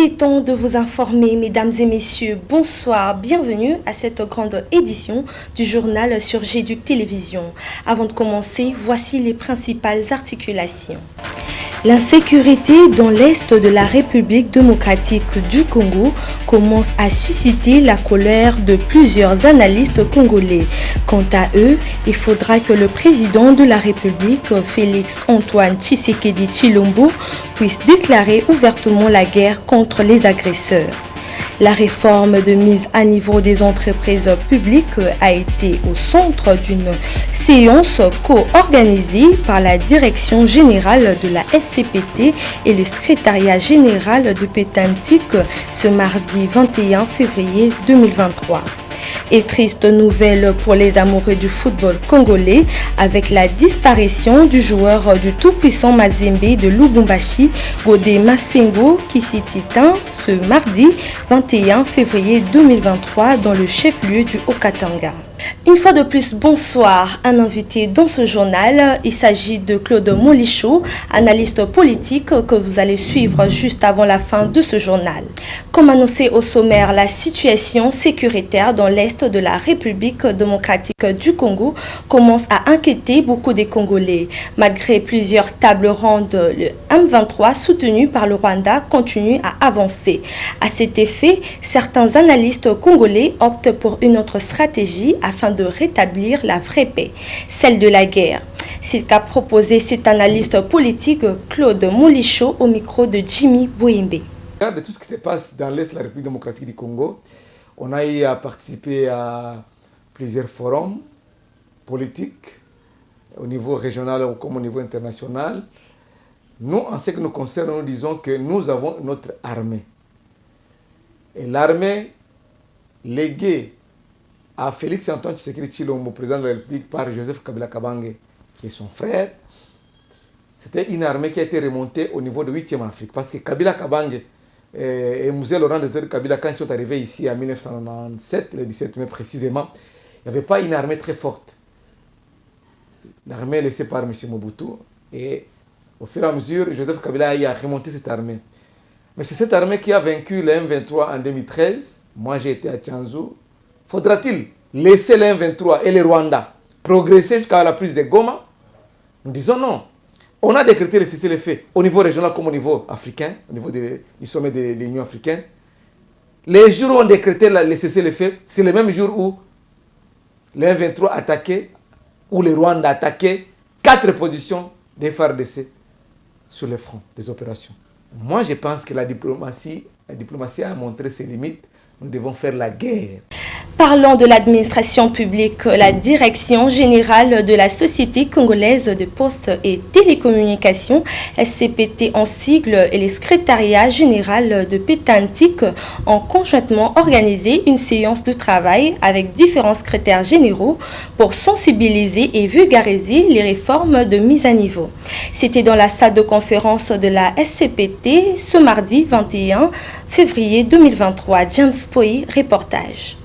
Il est temps de vous informer, mesdames et messieurs. Bonsoir, bienvenue à cette grande édition du journal sur G-Duc Télévision. Avant de commencer, voici les principales articulations. L'insécurité dans l'est de la République démocratique du Congo commence à susciter la colère de plusieurs analystes congolais. Quant à eux, il faudra que le président de la République, Félix-Antoine Tshisekedi Tshilombo, puisse déclarer ouvertement la guerre contre les agresseurs. La réforme de mise à niveau des entreprises publiques a été au centre d'une séance co-organisée par la Direction générale de la SCPT et le secrétariat général de Pétantic ce mardi 21 février 2023. Et triste nouvelle pour les amoureux du football congolais avec la disparition du joueur du tout-puissant Mazembe de Lubumbashi, Godé Masengo, qui s'est éteint ce mardi 21 février 2023 dans le chef-lieu du Haut-Katanga. Une fois de plus, bonsoir. Un invité dans ce journal, il s'agit de Claude Molichot, analyste politique que vous allez suivre juste avant la fin de ce journal. Comme annoncé au sommaire, la situation sécuritaire dans l'est de la République démocratique du Congo commence à inquiéter beaucoup des Congolais. Malgré plusieurs tables rondes, le M23 soutenu par le Rwanda continue à avancer. À cet effet, certains analystes congolais optent pour une autre stratégie afin de rétablir la vraie paix, celle de la guerre. C'est qu'a proposé cet analyste politique Claude Molichot au micro de Jimmy Bouimbe. De tout ce qui se passe dans l'Est de la République démocratique du Congo, on a eu à participer à plusieurs forums politiques au niveau régional comme au niveau international. Nous, en ce qui nous concerne, nous disons que nous avons notre armée. Et l'armée léguée à Félix-Antoine Tshisekedi Tshilombo, président de la République, par Joseph Kabila Kabange, qui est son frère, c'était une armée qui a été remontée au niveau de 8e Afrique. Parce que Kabila Kabange et Mzee Laurent Désiré Kabila, quand ils sont arrivés ici en 1997, le 17 mai précisément, il n'y avait pas une armée très forte. L'armée laissée par M. Mobutu. Et au fur et à mesure, Joseph Kabila a remonté cette armée. Mais c'est cette armée qui a vaincu le M23 en 2013. Moi, j'ai été à Tchanzu. Faudra-t-il laisser le M23 et le Rwanda progresser jusqu'à la prise de Goma? Nous disons non. On a décrété le cessez-le-feu au niveau régional comme au niveau africain, au niveau du sommet de l'Union africaine. Les jours où on décrété le cessez-le-feu, c'est le même jour où le M23 attaquait, où le Rwanda attaquait 4 positions des FARDC sur le front des opérations. Moi, je pense que la diplomatie a montré ses limites. Nous devons faire la guerre. Parlons de l'administration publique. La Direction générale de la Société congolaise de postes et télécommunications, SCPT en sigle, et le secrétariat général de Pétantic ont conjointement organisé une séance de travail avec différents secrétaires généraux pour sensibiliser et vulgariser les réformes de mise à niveau. C'était dans la salle de conférence de la SCPT ce mardi 21 février 2023. James Poi, reportage.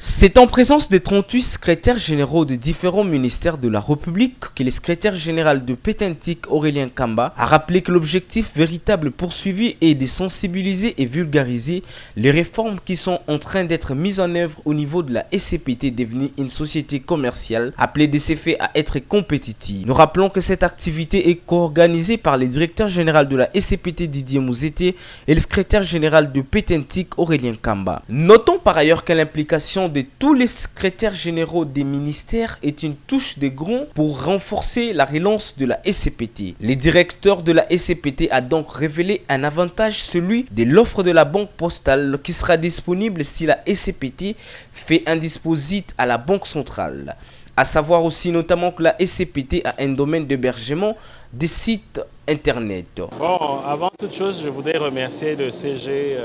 C'est en présence des 38 secrétaires généraux de différents ministères de la République que le secrétaire général de Pétantic, Aurélien Kamba, a rappelé que l'objectif véritable poursuivi est de sensibiliser et vulgariser les réformes qui sont en train d'être mises en œuvre au niveau de la SCPT, devenue une société commerciale appelée de ces faits à être compétitive. Nous rappelons que cette activité est co-organisée par le directeur général de la SCPT, Didier Mouzete, et le secrétaire général de Pétantic, Aurélien Kamba. Notons par ailleurs que l'implication de tous les secrétaires généraux des ministères est une touche de gros pour renforcer la relance de la SCPT. Le directeur de la SCPT a donc révélé un avantage, celui de l'offre de la banque postale qui sera disponible si la SCPT fait un dispositif à la banque centrale. À savoir aussi notamment que la SCPT a un domaine d'hébergement des sites internet. Bon, avant toute chose, je voudrais remercier le CG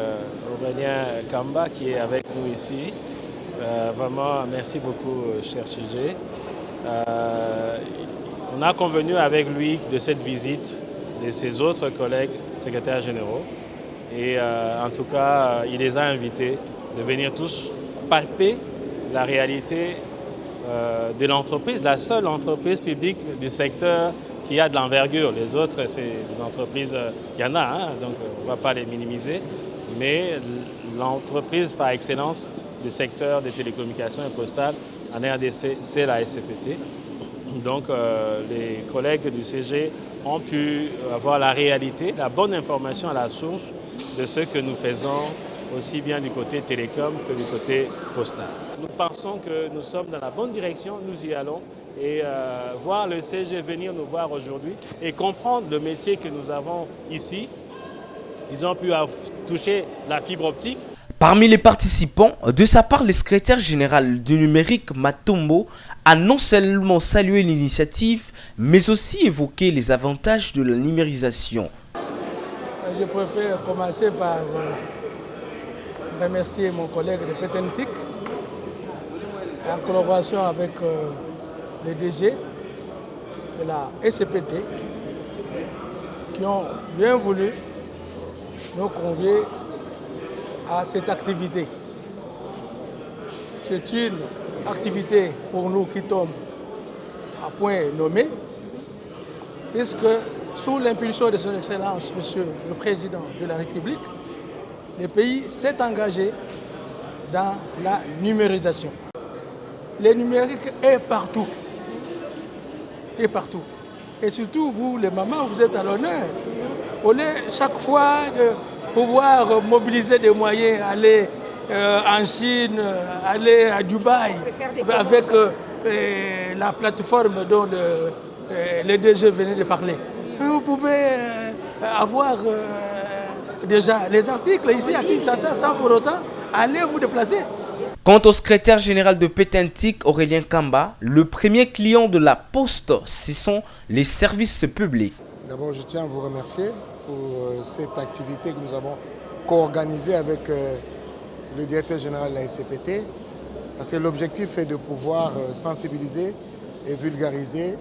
Aurélien Kamba qui est avec nous ici. Vraiment, merci beaucoup, cher sujet. On a convenu avec lui de cette visite de ses autres collègues secrétaires généraux. Et en tout cas, il les a invités de venir tous palper la réalité de l'entreprise, la seule entreprise publique du secteur qui a de l'envergure. Les autres, c'est des entreprises, il y en a, hein, donc on ne va pas les minimiser. mais l'entreprise par excellence du secteur des télécommunications et postales en RDC, c'est la SCPT. Donc les collègues du CG ont pu avoir la réalité, la bonne information à la source de ce que nous faisons aussi bien du côté télécom que du côté postal. Nous pensons que nous sommes dans la bonne direction, nous y allons et voir le CG venir nous voir aujourd'hui et comprendre le métier que nous avons ici. Ils ont pu toucher la fibre optique. Parmi les participants, de sa part, le secrétaire général du numérique Matombo a non seulement salué l'initiative, mais aussi évoqué les avantages de la numérisation. Je préfère commencer par remercier mon collègue de Petentic, en collaboration avec le DG de la SCPT, qui ont bien voulu nous convier à cette activité. C'est une activité pour nous qui tombe à point nommé, puisque sous l'impulsion de son Excellence, Monsieur le Président de la République, le pays s'est engagé dans la numérisation. Le numérique est partout. Et partout. Et surtout, vous, les mamans, vous êtes à l'honneur. Au lieu chaque fois de pouvoir mobiliser des moyens, aller en Chine, aller à Dubaï, avec la plateforme dont le DG venait de parler. Vous pouvez avoir déjà les articles ici à Kinshasa sans pour autant aller vous déplacer. Quant au secrétaire général de Petentic, Aurélien Kamba, le premier client de la Poste, ce sont les services publics. D'abord, je tiens à vous remercier pour cette activité que nous avons co-organisée avec le directeur général de la SCPT, parce que l'objectif est de pouvoir sensibiliser et vulgariser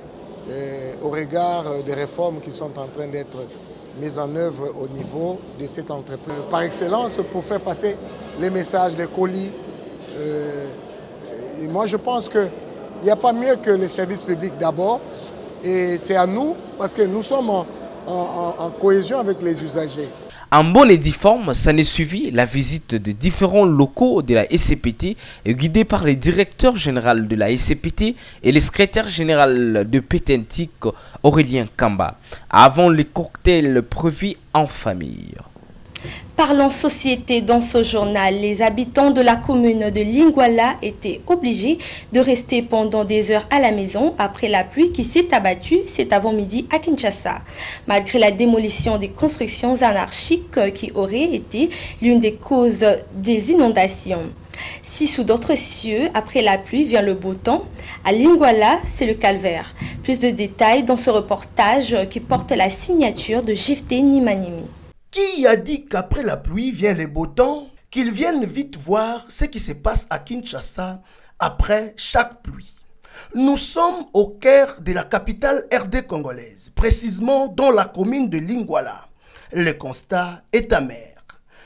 au regard des réformes qui sont en train d'être mises en œuvre au niveau de cette entreprise. Par excellence, pour faire passer les messages, les colis. Et moi, je pense qu'il n'y a pas mieux que les services publics d'abord. Et c'est à nous, parce que nous sommes en cohésion avec les usagers. En bonne et due forme, ça n'est suivi la visite de différents locaux de la SCPT guidés par le directeur général de la SCPT et le secrétaire général de Petentic, Aurélien Kamba, avant les cocktails prévus en famille. Parlons société dans ce journal. Les habitants de la commune de Lingwala étaient obligés de rester pendant des heures à la maison après la pluie qui s'est abattue cet avant-midi à Kinshasa. Malgré la démolition des constructions anarchiques qui auraient été l'une des causes des inondations. Si sous d'autres cieux, après la pluie vient le beau temps, à Lingwala, c'est le calvaire. Plus de détails dans ce reportage qui porte la signature de Jefté Nimanimi. Qui a dit qu'après la pluie vient le beau temps? Qu'ils viennent vite voir ce qui se passe à Kinshasa après chaque pluie. Nous sommes au cœur de la capitale RD congolaise, précisément dans la commune de Lingwala. Le constat est amer.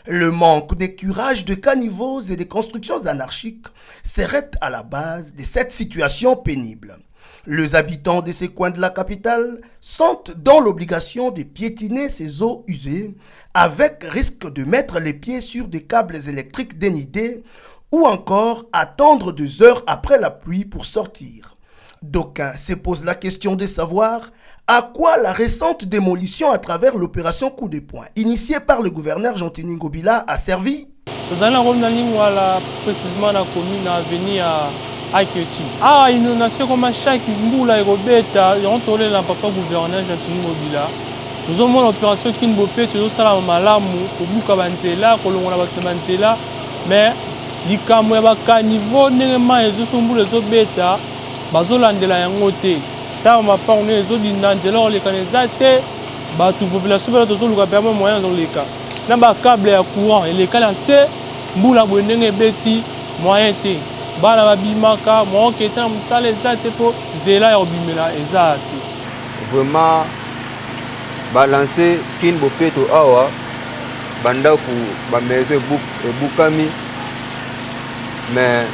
Le manque de curage de caniveaux et de constructions anarchiques serait à la base de cette situation pénible. Les habitants de ces coins de la capitale sont dans l'obligation de piétiner ces eaux usées avec risque de mettre les pieds sur des câbles électriques dénudés ou encore attendre 2 heures après la pluie pour sortir. D'aucuns se posent la question de savoir à quoi la récente démolition à travers l'opération Coup de poing initiée par le gouverneur Jean-Tini Ngobila a servi. Dans la commune de Lingwala, précisément la commune a venu à Keti. Ah, inondation comme chaque mboula et robeta, ils ont tourné la papa gouverneur Jean-Tini Ngobila. Nous avons l'opération Kinbopé, nous avons la malamu, au Bouka Bantela, Kolongola Bantela, mais les caméras caniveau, n'éléments et autres mboula et robeta, bazolandela yangote. Tant ma part on est les autres d'Indangela, on les connaît zate, bah toute population va tous le permis moyen dans les cas. Là bas câble à courant et les cas lancés, mboula bonenge beti moyen té. Bana babimaka, moi qui était en salle zate pour zela et bimela ezate. Vraiment balancer Kinbopé to awa banda ku ba meze bukami mais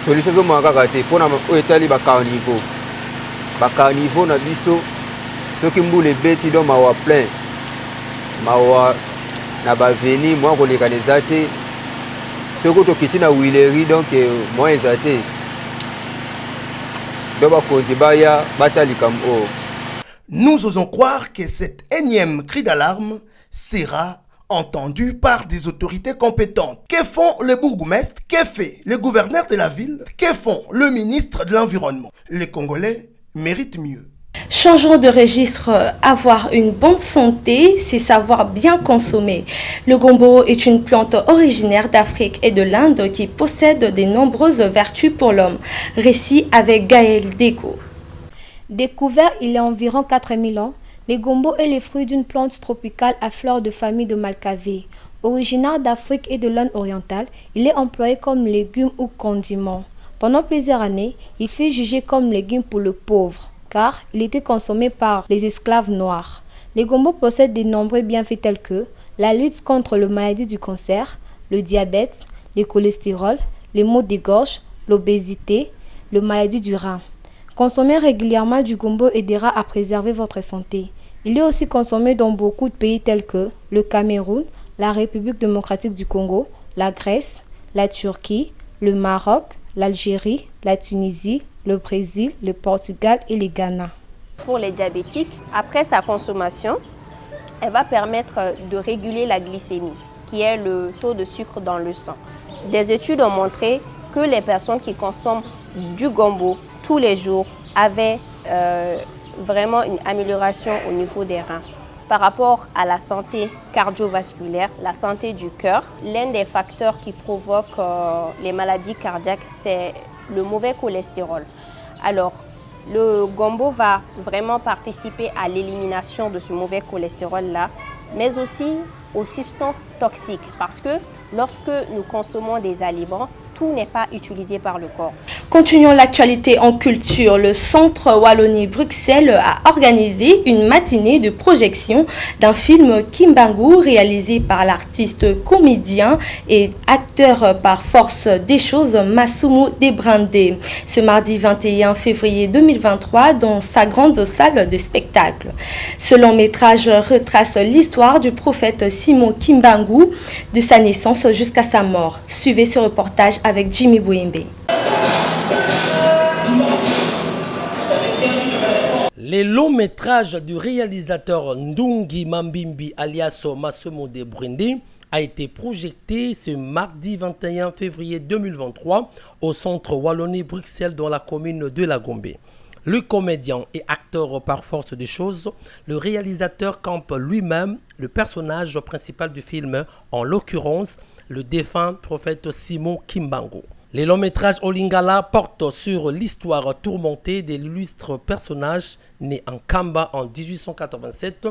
solution zo maka kate pona o etali ba carniveau na biso soki mbule beti do mawa plein mawa na baveni mwa koleka eza te soki tokiti na wileri donc mwa eza te do bakonzi baya batalikambo oyo. Nous osons croire que cet énième cri d'alarme sera entendu par des autorités compétentes. Que font les bourgmestres? Que fait le gouverneur de la ville? Que font le ministre de l'Environnement? Les Congolais méritent mieux. Changeons de registre. Avoir une bonne santé, c'est savoir bien consommer. Le gombo est une plante originaire d'Afrique et de l'Inde qui possède de nombreuses vertus pour l'homme. Récit avec Gaël Deko. Découvert il y a environ 4000 ans, le gombo est le fruit d'une plante tropicale à fleurs de famille de Malcavée. Originaire d'Afrique et de l'Inde orientale, il est employé comme légume ou condiment. Pendant plusieurs années, il fut jugé comme légume pour le pauvre, car il était consommé par les esclaves noirs. Le gombo possède de nombreux bienfaits tels que la lutte contre la maladie du cancer, le diabète, le cholestérol, les maux de gorge, l'obésité, la maladie du rein. Consommer régulièrement du gombo aidera à préserver votre santé. Il est aussi consommé dans beaucoup de pays tels que le Cameroun, la République démocratique du Congo, la Grèce, la Turquie, le Maroc, l'Algérie, la Tunisie, le Brésil, le Portugal et le Ghana. Pour les diabétiques, après sa consommation, elle va permettre de réguler la glycémie, qui est le taux de sucre dans le sang. Des études ont montré que les personnes qui consomment du gombo tous les jours avaient vraiment une amélioration au niveau des reins. Par rapport à la santé cardiovasculaire, la santé du cœur, l'un des facteurs qui provoque les maladies cardiaques, c'est le mauvais cholestérol. Alors, le gombo va vraiment participer à l'élimination de ce mauvais cholestérol-là, mais aussi aux substances toxiques, parce que lorsque nous consommons des aliments, tout n'est pas utilisé par le corps. Continuons l'actualité en culture. Le Centre Wallonie-Bruxelles a organisé une matinée de projection d'un film Kimbangu réalisé par l'artiste, comédien et acteur par force des choses Massoumou Debrandé. Ce mardi 21 février 2023 dans sa grande salle de spectacle. Ce long métrage retrace l'histoire du prophète Simon Kimbangu de sa naissance jusqu'à sa mort. Suivez ce reportage avec Jimmy Bouembe. Le long métrage du réalisateur Ndungi Mambimbi alias Massoumou Debrandé a été projeté ce mardi 21 février 2023 au centre Wallonie-Bruxelles dans la commune de La Gombe. Le comédien et acteur par force des choses, le réalisateur campe lui-même le personnage principal du film, en l'occurrence le défunt prophète Simon Kimbangu. Le long métrage Olingala porte sur l'histoire tourmentée de l'illustre personnage né en Kamba en 1887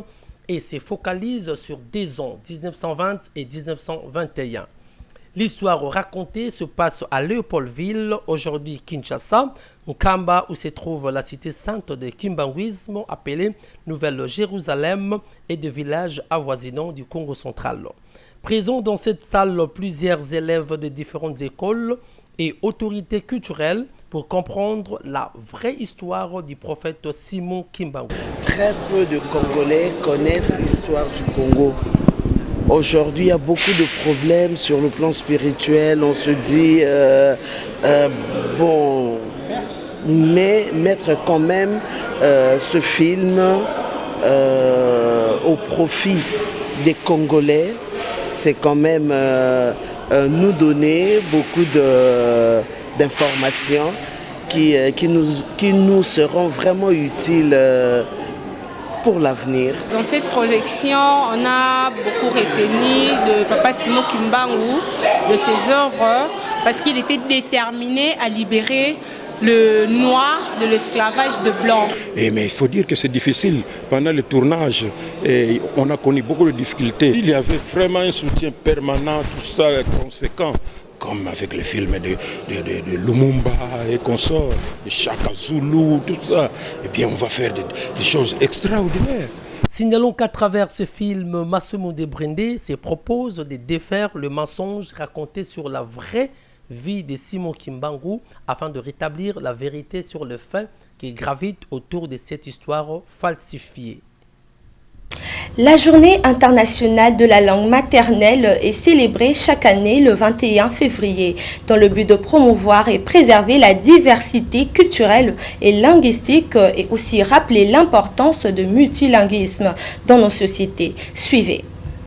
et se focalise sur des ans 1920 et 1921. L'histoire racontée se passe à Léopoldville, aujourd'hui Kinshasa, Nkamba où se trouve la cité sainte de Kimbanguisme appelée Nouvelle-Jérusalem et de villages avoisinants du Congo central. Présents dans cette salle plusieurs élèves de différentes écoles et autorités culturelles pour comprendre la vraie histoire du prophète Simon Kimbangu. Très peu de Congolais connaissent l'histoire du Congo. Aujourd'hui, il y a beaucoup de problèmes sur le plan spirituel. On se dit, bon, mais mettre quand même ce film au profit des Congolais, c'est quand même nous donner beaucoup d'informations qui nous seront vraiment utiles pour l'avenir. Dans cette projection, on a beaucoup retenu de Papa Simon Kimbangu, de ses œuvres, parce qu'il était déterminé à libérer le noir de l'esclavage de blanc. Mais il faut dire que c'est difficile. Pendant le tournage, on a connu beaucoup de difficultés. Il y avait vraiment un soutien permanent, tout ça conséquent, comme avec les films de Lumumba et consorts, de Chaka Zulu, tout ça. Eh bien, on va faire des choses extraordinaires. Signalons qu'à travers ce film, Massoumou Debrandé se propose de défaire le mensonge raconté sur la vraie vie de Simon Kimbangu afin de rétablir la vérité sur le fait qui gravite autour de cette histoire falsifiée. La journée internationale de la langue maternelle est célébrée chaque année le 21 février dans le but de promouvoir et préserver la diversité culturelle et linguistique et aussi rappeler l'importance du multilinguisme dans nos sociétés. Suivez.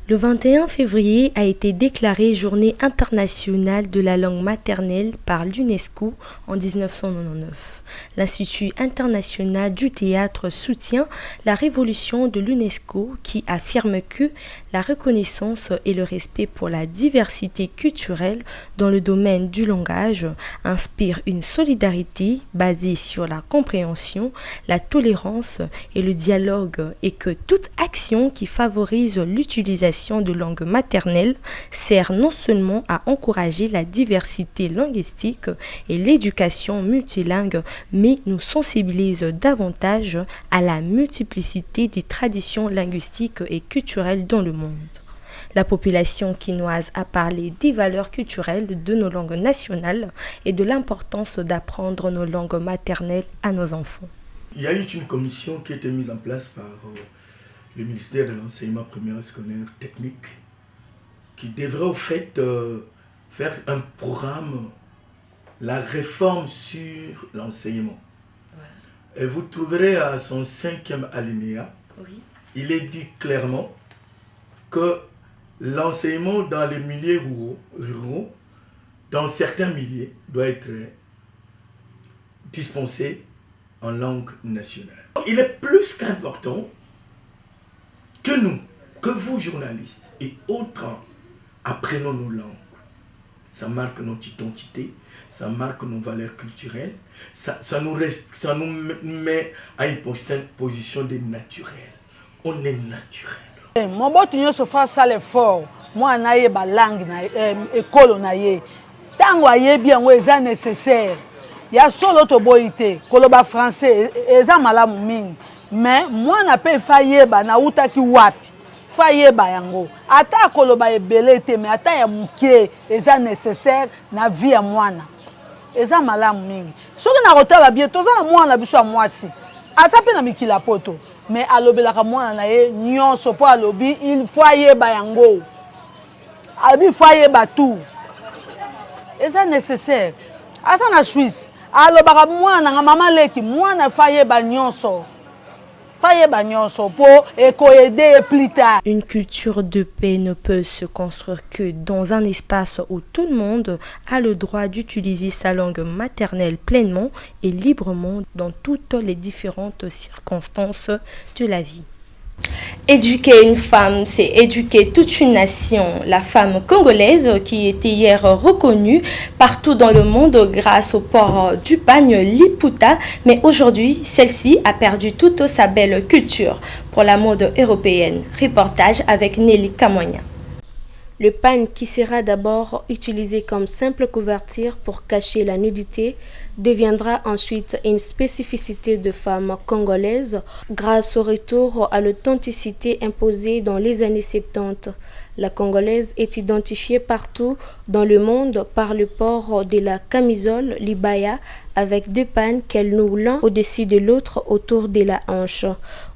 Le 21 février a été déclaré Journée internationale de la langue maternelle par l'UNESCO en 1999. L'Institut international du théâtre soutient la révolution de l'UNESCO qui affirme que la reconnaissance et le respect pour la diversité culturelle dans le domaine du langage inspirent une solidarité basée sur la compréhension, la tolérance et le dialogue et que toute action qui favorise l'utilisation de langues maternelles sert non seulement à encourager la diversité linguistique et l'éducation multilingue, mais nous sensibilise davantage à la multiplicité des traditions linguistiques et culturelles dans le monde. La population quinoise a parlé des valeurs culturelles de nos langues nationales et de l'importance d'apprendre nos langues maternelles à nos enfants. Il y a eu une commission qui a été mise en place par le ministère de l'enseignement primaire secondaire technique qui devrait au fait faire un programme, la réforme sur l'enseignement. Et vous trouverez à son 5e alinéa, il est dit clairement que l'enseignement dans les milieux ruraux, dans certains milieux, doit être dispensé en langue nationale. Il est plus qu'important que nous, que vous journalistes et autres, apprenons nos langues. Ça marque notre identité, ça marque nos valeurs culturelles, ça nous met à une position de naturel. On est naturel. Mon botinho se fait ça l'effort. Moi, na ye ba langue na école na ye. Tango aye bien c'est nécessaire. Ya solo to boité, koloba français, eza malamu mingi. Mais moi na pe faye ba na utaki wapi. Faye ba yango. Ata koloba ebele te mais ata ya muke eza nécessaire na vie ya mwana. Eza malamu mingi. Soki na kotala bien toza na mwana biso ya mwasi. Ata pe na mikila poto. Mais alobelaka mwana na ye nyonso po alobi il faut ayeba yango. Abi faut ayeba tout. Eza nécessaire. Asa na Suisse. Alobaka mwana nga mama leki mwana faut ayeba nyonso. Une culture de paix ne peut se construire que dans un espace où tout le monde a le droit d'utiliser sa langue maternelle pleinement et librement dans toutes les différentes circonstances de la vie. Éduquer une femme, c'est éduquer toute une nation. La femme congolaise qui était hier reconnue partout dans le monde grâce au port du pagne Liputa, mais aujourd'hui, celle-ci a perdu toute sa belle culture pour la mode européenne. Reportage avec Nelly Kamonia. Le pagne qui sera d'abord utilisé comme simple couverture pour cacher la nudité deviendra ensuite une spécificité de femmes congolaises grâce au retour à l'authenticité imposée dans les années 70. La Congolaise est identifiée partout dans le monde par le port de la camisole libaya avec deux pagnes qu'elle noue l'un au-dessus de l'autre autour de la hanche.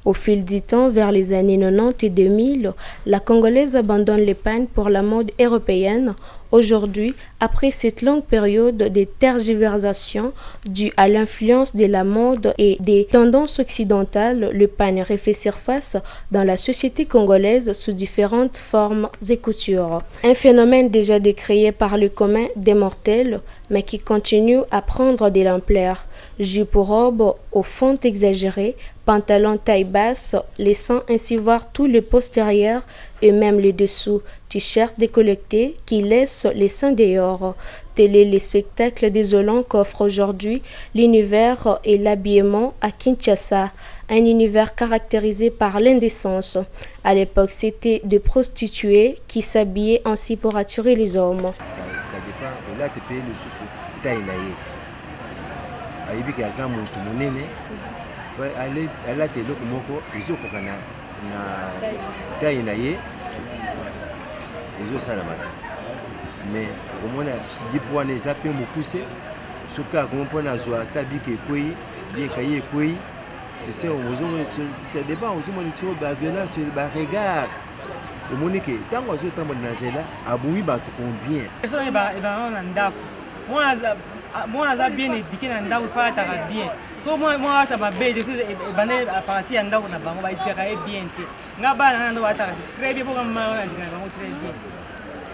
Au fil du temps, vers les années 90 et 2000, la Congolaise abandonne les pagnes pour la mode européenne. Aujourd'hui, après cette longue période de tergiversation due à l'influence de la mode et des tendances occidentales, le pagne refait surface dans la société congolaise sous différentes formes et coutures. Un phénomène déjà décrié par le commun des mortels, mais qui continue à prendre de l'ampleur. Jupe ou robe aux fentes exagérées, pantalon taille basse, laissant ainsi voir tout le postérieur et même le dessous, t-shirt décolleté qui laisse les seins dehors. Tel est le spectacle désolant qu'offre aujourd'hui l'univers et l'habillement à Kinshasa, un univers caractérisé par l'indécence. À l'époque, c'était des prostituées qui s'habillaient ainsi pour attirer les hommes. Ça dépend, et là tu payes le sous taille naïe. Aïbi qui a ça mon monene, aller là tu le moko, ils ont pour na taille naïe, ils ont ça la matin. Mais au moins dit pour les appeler mon poussé, ce cas comme pour na zoa tabi qui est quoi, bien caillé quoi, c'est débat sur la violence, sur le regard. Le monique, tant qu'on se tombe dans cela, à Boumi bat combien? Moi, j'ai bien éduqué dans le faire bien. So moi, ça m'a bien. Je suis parti dans le banc, on va éduquer bien. Très bien, très bien.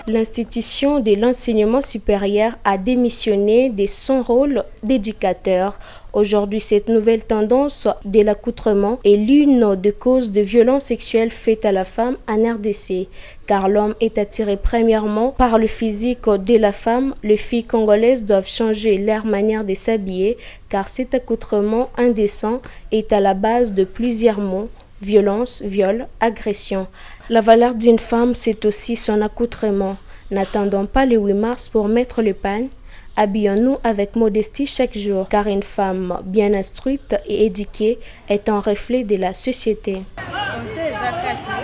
L'institution de l'enseignement supérieur a démissionné de son rôle d'éducateur. Aujourd'hui, cette nouvelle tendance de l'accoutrement est l'une des causes de violences sexuelles faites à la femme en RDC. Car l'homme est attiré premièrement par le physique de la femme, les filles congolaises doivent changer leur manière de s'habiller car cet accoutrement indécent est à la base de plusieurs mots. Violence, viol, agression. La valeur d'une femme, c'est aussi son accoutrement. N'attendons pas le 8 mars pour mettre le pagne. Habillons-nous avec modestie chaque jour, car une femme bien instruite et éduquée est un reflet de la société. On sait exactement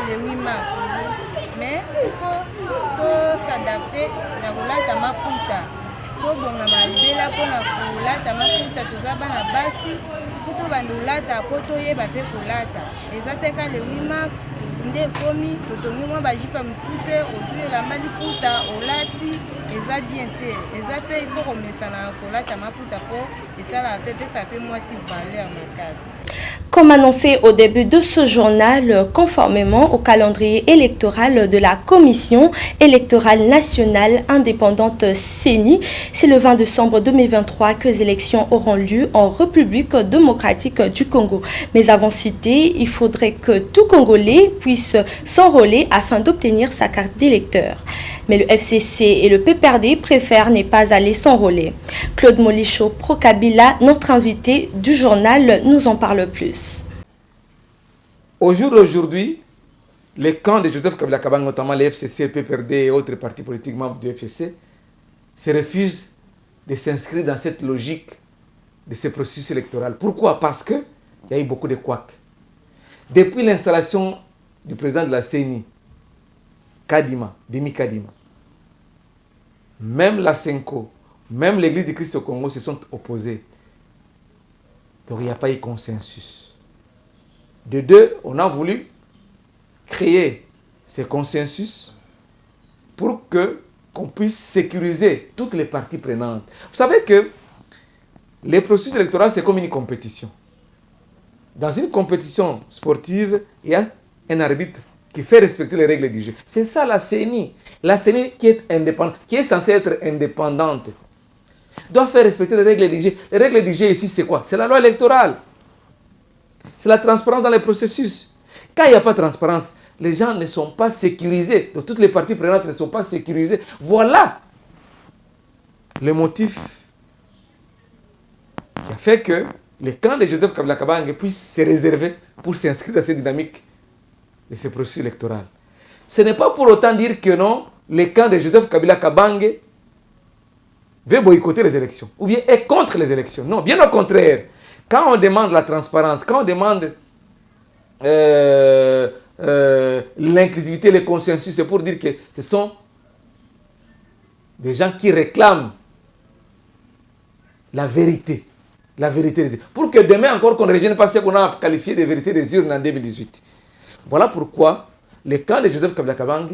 le 8 mars, mais il faut s'adapter à la maputa. Pour bonga malbela pour la maputa tozaba na basi. Futo bandolata poto yeba pe kolata ezateka le 8 mars nde komi totongi mwa bajipa mipuse ozwi elamba liputa olati eza bien te eza pe il faut komesana kolata maputa po esala pe pesa pe mwasi valeur makasi. Comme annoncé au début de ce journal, conformément au calendrier électoral de la Commission électorale nationale indépendante CENI, c'est le 20 décembre 2023 que les élections auront lieu en République démocratique du Congo. Mais avant cité, il faudrait que tout Congolais puisse s'enrôler afin d'obtenir sa carte d'électeur. Mais le FCC et le PPRD préfèrent ne pas aller s'enrôler. Claude Molicho, Pro-Kabila, notre invité du journal, nous en parle plus. Au jour d'aujourd'hui, les camps de Joseph Kabila Kabang, notamment les FCC, PPRD et autres partis politiques membres du FCC, se refusent de s'inscrire dans cette logique de ce processus électoral. Pourquoi? Parce qu'il y a eu beaucoup de couacs. Depuis l'installation du président de la CENI, Kadima, Demi Kadima, même la Senko, même l'Église du Christ au Congo se sont opposés. Donc il n'y a pas eu consensus. De deux, on a voulu créer ce consensus pour qu'on puisse sécuriser toutes les parties prenantes. Vous savez que les processus électoraux, c'est comme une compétition. Dans une compétition sportive, il y a un arbitre qui fait respecter les règles du jeu. C'est ça la CENI. La CENI qui est indépendante, qui est censée être indépendante, doit faire respecter les règles du jeu. Les règles du jeu ici, c'est quoi? C'est la loi électorale. C'est la transparence dans les processus. Quand il n'y a pas de transparence, les gens ne sont pas sécurisés. Donc toutes les parties prenantes ne sont pas sécurisées. Voilà le motif qui a fait que les camps de Joseph Kabila Kabang puissent se réserver pour s'inscrire dans cette dynamique de ce processus électoral. Ce n'est pas pour autant dire que non, les camps de Joseph Kabila Kabang veut boycotter les élections ou bien est contre les élections. Non, bien au contraire. Quand on demande la transparence, quand on demande l'inclusivité, le consensus, c'est pour dire que ce sont des gens qui réclament la vérité. La vérité. Pour que demain encore qu'on ne revienne pas ce qu'on a qualifié de vérité des urnes en 2018. Voilà pourquoi le camp de Joseph Kabila Kabang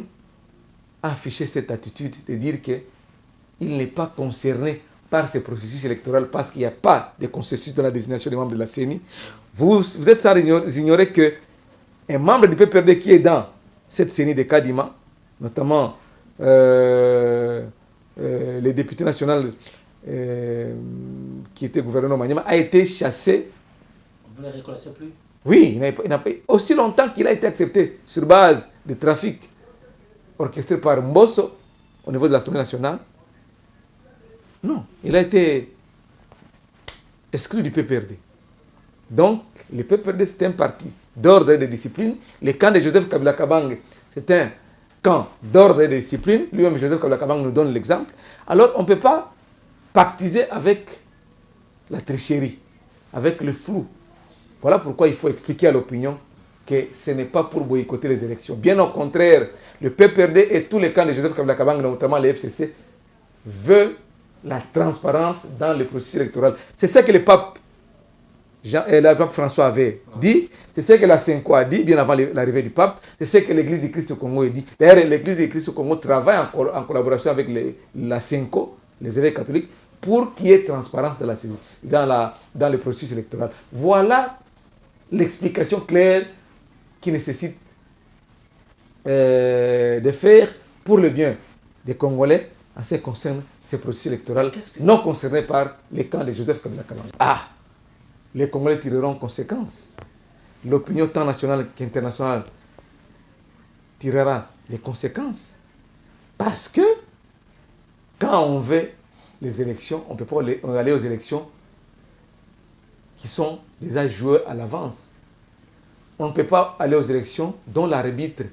a affiché cette attitude de dire qu'il n'est pas concerné par ce processus électoral parce qu'il n'y a pas de consensus dans la désignation des membres de la CENI. Vous êtes sans ignorer qu'un membre du PPRD qui est dans cette CENI de Kadima, notamment le député national qui était gouverneur Maniema, a été chassé. Vous ne le reconnaissez plus? Oui, il n'a pas aussi longtemps qu'il a été accepté sur base de trafic orchestré par Mbosso au niveau de l'Assemblée nationale. Non, il a été exclu du PPRD. Donc, le PPRD, c'est un parti d'ordre et de discipline. Le camp de Joseph Kabila Kabang, c'est un camp d'ordre et de discipline. Lui-même, Joseph Kabila Kabang nous donne l'exemple. Alors, on ne peut pas pactiser avec la tricherie, avec le flou. Voilà pourquoi il faut expliquer à l'opinion que ce n'est pas pour boycotter les élections. Bien au contraire, le PPRD et tous les camps de Joseph Kabila Kabang, notamment les FCC, veulent la transparence dans le processus électoral. C'est ça que le pape le pape François avait dit, c'est ce que la Cinco a dit bien avant l'arrivée du pape, c'est ce que l'Église du Christ au Congo a dit. D'ailleurs, l'Église du Christ au Congo travaille en collaboration avec la Cinco, les évêques catholiques, pour qu'il y ait transparence dans le processus électoral. Voilà l'explication claire qui nécessite de faire pour le bien des Congolais en ce qui concerne ce processus électoral non concerné par les camps de Joseph Kabila Kabange. Les Congolais tireront conséquences. L'opinion tant nationale qu'internationale tirera les conséquences. Parce que quand on veut les élections, on ne peut pas aller aux élections qui sont déjà jouées à l'avance. On ne peut pas aller aux élections dont l'arbitre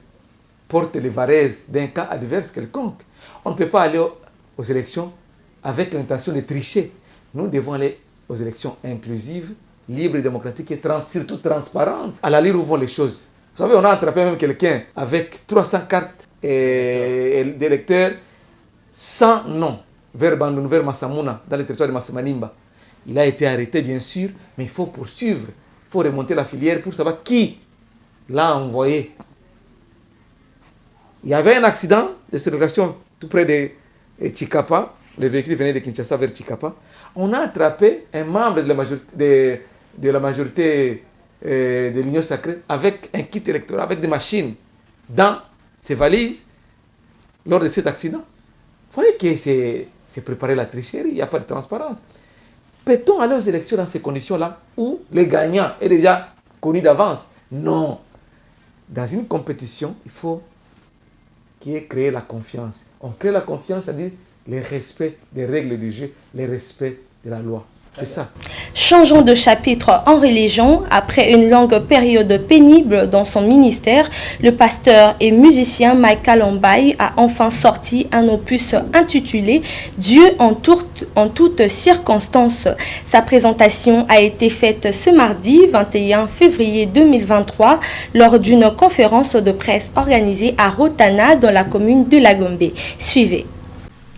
porte les varaises d'un cas adverse quelconque. On ne peut pas aller aux élections avec l'intention de tricher. Nous devons aller aux élections inclusives, libres et démocratiques et surtout transparentes. À la lire où vont les choses. Vous savez, on a attrapé même quelqu'un avec 300 cartes d'électeurs sans nom vers Bandung, vers Massamuna, dans le territoire de Massamanimba. Il a été arrêté, bien sûr, mais il faut poursuivre. Il faut remonter la filière pour savoir qui l'a envoyé. Il y avait un accident de circulation tout près de Chikapa. Le véhicule venait de Kinshasa vers Chikapa. On a attrapé un membre de la majorité de l'Union sacrée avec un kit électoral, avec des machines dans ses valises lors de cet accident. Vous voyez que c'est préparer la tricherie, il n'y a pas de transparence. Peut-on aller aux élections dans ces conditions-là où le gagnant est déjà connu d'avance? Non. Dans une compétition, il faut qu'il y ait créé la confiance. On crée la confiance, c'est-à-dire le respect des règles du jeu, le respect de la loi. C'est ça. Changeons de chapitre en religion. Après une longue période pénible dans son ministère, le pasteur et musicien Michael Ombai a enfin sorti un opus intitulé « Dieu en toutes circonstances ». Sa présentation a été faite ce mardi 21 février 2023 lors d'une conférence de presse organisée à Rotana dans la commune de Lagombe. Suivez.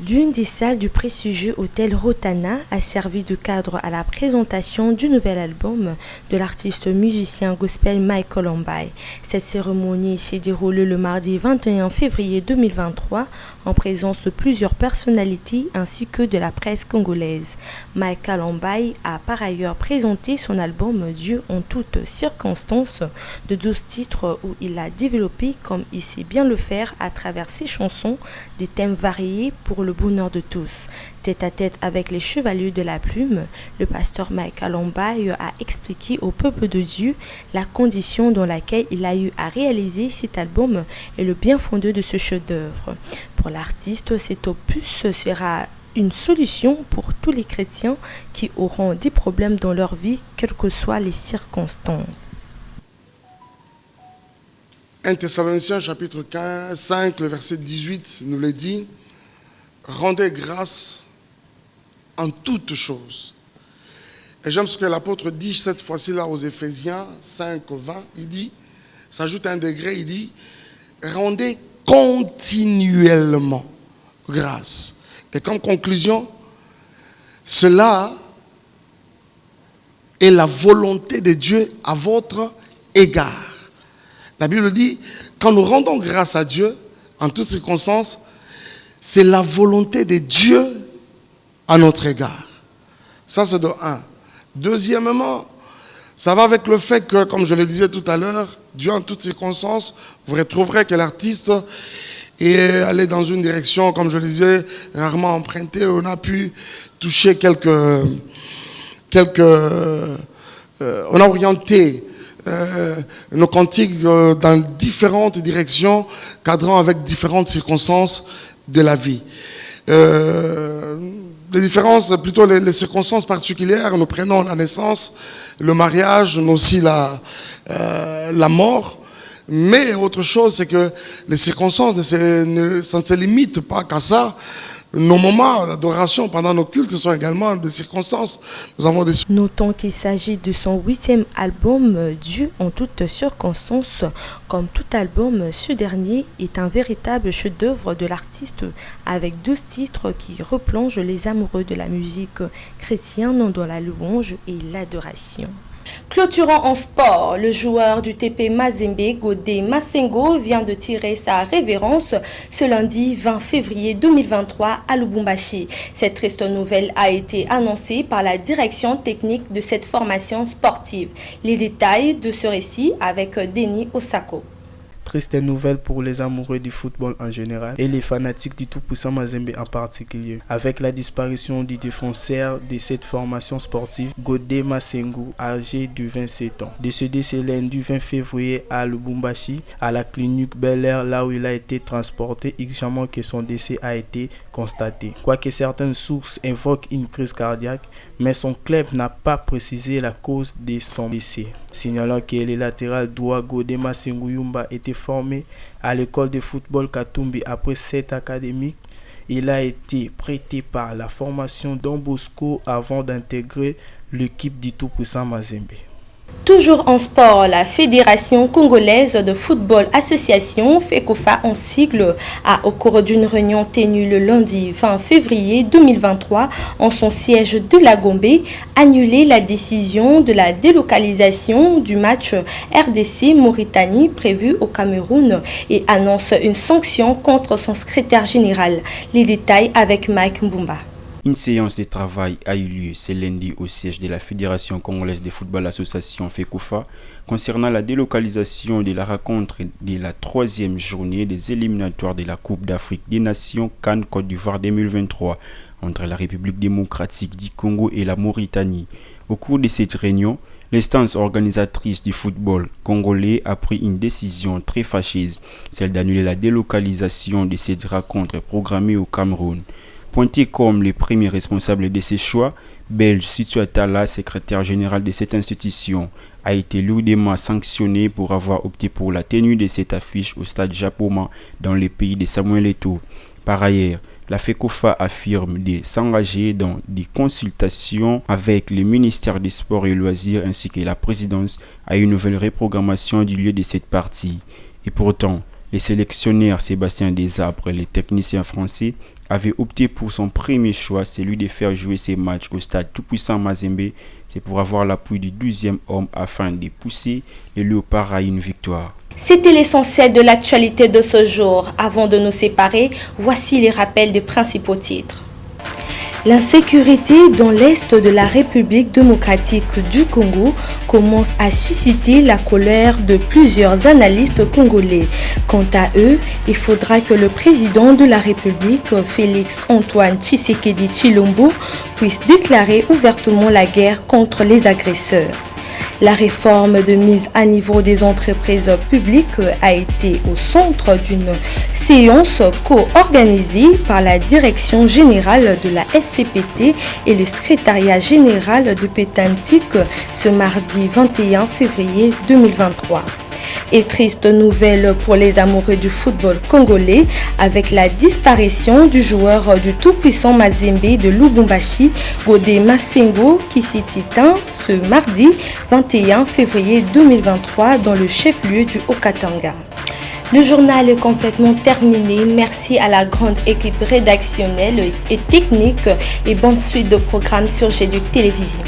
L'une des salles du prestigieux hôtel Rotana a servi de cadre à la présentation du nouvel album de l'artiste musicien gospel Michael Ombai. Cette cérémonie s'est déroulée le mardi 21 février 2023 en présence de plusieurs personnalités ainsi que de la presse congolaise. Michael Ombai a par ailleurs présenté son album Dieu en toutes circonstances de 12 titres où il a développé comme il sait bien le faire à travers ses chansons des thèmes variés pour le bonheur de tous. Tête à tête avec les chevaliers de la plume, le pasteur Michael Ombai a expliqué au peuple de Dieu la condition dans laquelle il a eu à réaliser cet album et le bien fondé de ce chef-d'œuvre. Pour l'artiste, cet opus sera une solution pour tous les chrétiens qui auront des problèmes dans leur vie, quelles que soient les circonstances. 1 Thessaloniciens chapitre 5, le verset 18 nous le dit. Rendez grâce en toutes choses. Et j'aime ce que l'apôtre dit cette fois-ci là aux Éphésiens 5, 20. Il dit, s'ajoute un degré, il dit, rendez continuellement grâce. Et comme conclusion, cela est la volonté de Dieu à votre égard. La Bible dit, quand nous rendons grâce à Dieu, en toutes circonstances, c'est la volonté de Dieu à notre égard. Ça, c'est de un. Deuxièmement, ça va avec le fait que, comme je le disais tout à l'heure, Dieu en toutes circonstances, vous retrouverez que l'artiste est allé dans une direction, comme je le disais, rarement empruntée. On a pu toucher on a orienté nos cantiques dans différentes directions, cadrant avec différentes circonstances de la vie. Les différences, plutôt les circonstances particulières, nous prenons la naissance, le mariage, mais aussi la mort. Mais autre chose, c'est que les circonstances, ça ne se limite pas qu'à ça. Nos moments d'adoration pendant nos cultes sont également des circonstances. Notons qu'il s'agit de son 8e album, Dieu en toutes circonstances. Comme tout album, ce dernier est un véritable chef-d'œuvre de l'artiste avec 12 titres qui replongent les amoureux de la musique chrétienne dans la louange et l'adoration. Clôturant en sport, le joueur du TP Mazembe, Godé Masengo, vient de tirer sa révérence ce lundi 20 février 2023 à Lubumbashi. Cette triste nouvelle a été annoncée par la direction technique de cette formation sportive. Les détails de ce récit avec Denis Osako. Triste nouvelle pour les amoureux du football en général et les fanatiques du tout-puissant Mazembe en particulier. Avec la disparition du défenseur de cette formation sportive, Godé Masengo, âgé de 27 ans. Décédé ce lundi 20 février à Lubumbashi, à la clinique Bel Air, là où il a été transporté, également que son décès a été constaté. Quoique certaines sources invoquent une crise cardiaque, mais son club n'a pas précisé la cause de son décès. Signalant que le latéral droit Godé Masengo Yumba était formé à l'école de football Katumbi après cette académique, il a été prêté par la formation Don Bosco avant d'intégrer l'équipe du tout-puissant Mazembe. Toujours en sport, la Fédération congolaise de football association FECOFA en sigle a, au cours d'une réunion tenue le lundi 20 février 2023 en son siège de la Gombe, annulé la décision de la délocalisation du match RDC-Mauritanie prévu au Cameroun et annonce une sanction contre son secrétaire général. Les détails avec Mike Mbumba. Une séance de travail a eu lieu ce lundi au siège de la Fédération congolaise de football association FECOFA concernant la délocalisation de la rencontre de la 3e journée des éliminatoires de la Coupe d'Afrique des Nations CAN Côte d'Ivoire 2023 entre la République démocratique du Congo et la Mauritanie. Au cours de cette réunion, l'instance organisatrice du football congolais a pris une décision très fâcheuse, celle d'annuler la délocalisation de cette rencontre programmée au Cameroun. Pointé comme le premier responsable de ces choix, Belge Situ Atala, secrétaire général de cette institution, a été lourdement sanctionné pour avoir opté pour la tenue de cette affiche au stade Japoma dans le pays de Samuel Eto'o. Par ailleurs, la FECOFA affirme de s'engager dans des consultations avec le ministère des Sports et Loisirs ainsi que la présidence à une nouvelle reprogrammation du lieu de cette partie. Et pourtant, les sélectionneurs Sébastien Desabres et les techniciens français avaient opté pour son premier choix, celui de faire jouer ces matchs au stade tout-puissant Mazembe. C'est pour avoir l'appui du 12e homme afin de pousser les Léopards à une victoire. C'était l'essentiel de l'actualité de ce jour. Avant de nous séparer, voici les rappels des principaux titres. L'insécurité dans l'est de la République démocratique du Congo commence à susciter la colère de plusieurs analystes congolais. Quant à eux, il faudra que le président de la République, Félix Antoine Tshisekedi Tshilombo, puisse déclarer ouvertement la guerre contre les agresseurs. La réforme de mise à niveau des entreprises publiques a été au centre d'une séance co-organisée par la Direction générale de la SCPT et le secrétariat général de Pétantic ce mardi 21 février 2023. Et triste nouvelle pour les amoureux du football congolais avec la disparition du joueur du tout-puissant Mazembe de Lubumbashi, Godé Masengo, qui s'est éteint ce mardi 21 février 2023 dans le chef-lieu du Haut-Katanga. Le journal est complètement terminé. Merci à la grande équipe rédactionnelle et technique et bonne suite de programmes sur GEDUC Télévision.